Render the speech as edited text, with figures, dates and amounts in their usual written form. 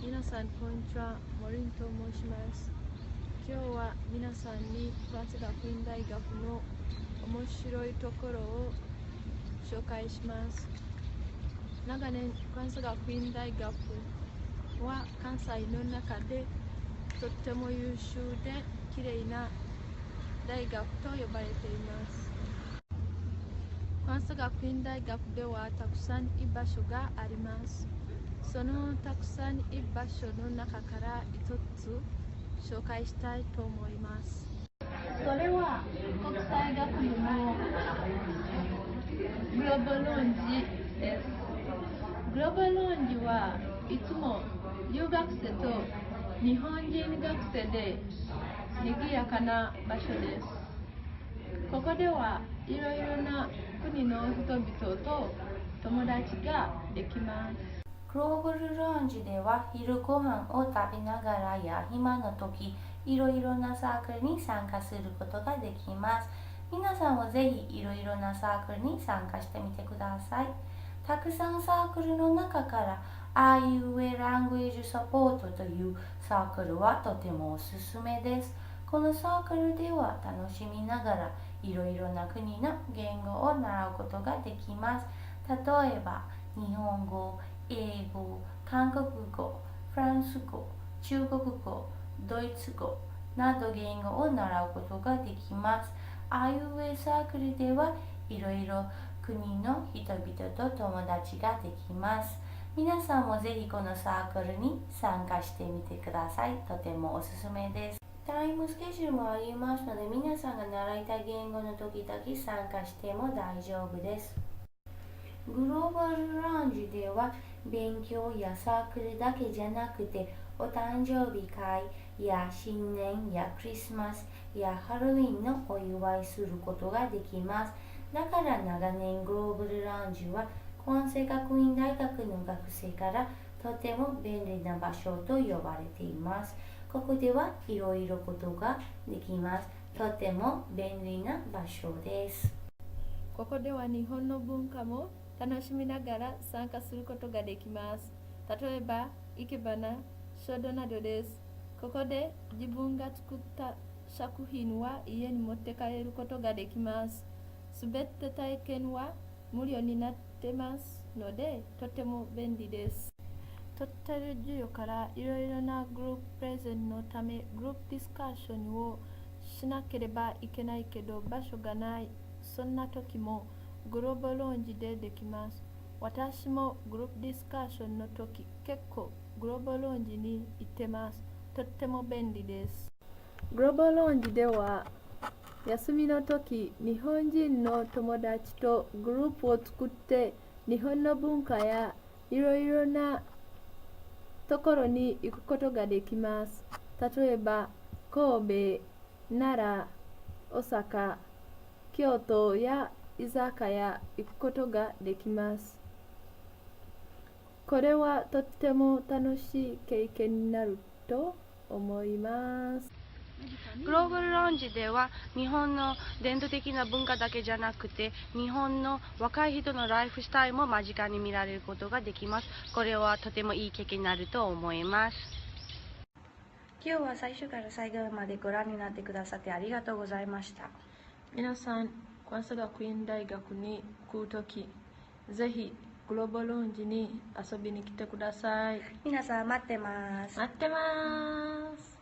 皆さんこんにちは、モリンと申します。今日は皆さんに関西学院大学の面白いところを紹介します。長年、関西学院大学は関西の中でとっても優秀できれいな大学と呼ばれています。関西学院大学ではたくさん居場所があります。そのたくさん居場所の中から一つ紹介したいと思います。それは国際学部のグローバルロンジです。グローバルロンジはいつも留学生と日本人学生で賑やかな場所です。ここではいろいろな国の人々と友達ができます。グローバルラウンジでは昼ご飯を食べながらや暇の時、いろいろなサークルに参加することができます。皆さんもぜひいろいろなサークルに参加してみてください。たくさんサークルの中からあいうえラングエージサポートというサークルはとてもおすすめです。このサークルでは楽しみながらいろいろな国の言語を習うことができます。例えば日本語、英語、韓国語、フランス語、中国語、ドイツ語など言語を習うことができます。あいうえサークルではいろいろ国の人々と友達ができます。皆さんもぜひこのサークルに参加してみてください。とてもおすすめです。タイムスケジュールもありますので、皆さんが習いたい言語の時だけ参加しても大丈夫です。グローバルラウンジでは勉強やサークルだけじゃなくて、お誕生日会や新年やクリスマスやハロウィンのお祝いすることができます。だから長年グローバルラウンジは関西学院大学の学生からとても便利な場所と呼ばれています。ここではいろいろことができます。とても便利な場所です。ここでは日本の文化も楽しみながら参加することができます。例えば、生け花、書道などです。ここで自分が作った作品は家に持って帰ることができます。すべて体験は無料になってますので、とても便利です。トータル授業からいろいろなグループプレゼンのためグループディスカッションをしなければいけないけど場所がない。そんな時もグローバルローンジでできます。私もグループディスカッションの時結構グローバルローンジに行ってます。とっても便利です。グローバルローンジでは休みの時、日本人の友達とグループを作って日本の文化やいろいろなところに行くことができます。例えば、神戸、奈良、大阪、京都や居酒屋行くことができます。これはとっても楽しい経験になると思います。グローバルラウンジでは日本の伝統的な文化だけじゃなくて日本の若い人のライフスタイルも間近に見られることができます。これはとてもいい経験になると思います。今日は最初から最後までご覧になってくださってありがとうございました。皆さん、関西学院大学に来るとき、ぜひグローバルローンジに遊びに来てください。皆さん待ってます。待ってます。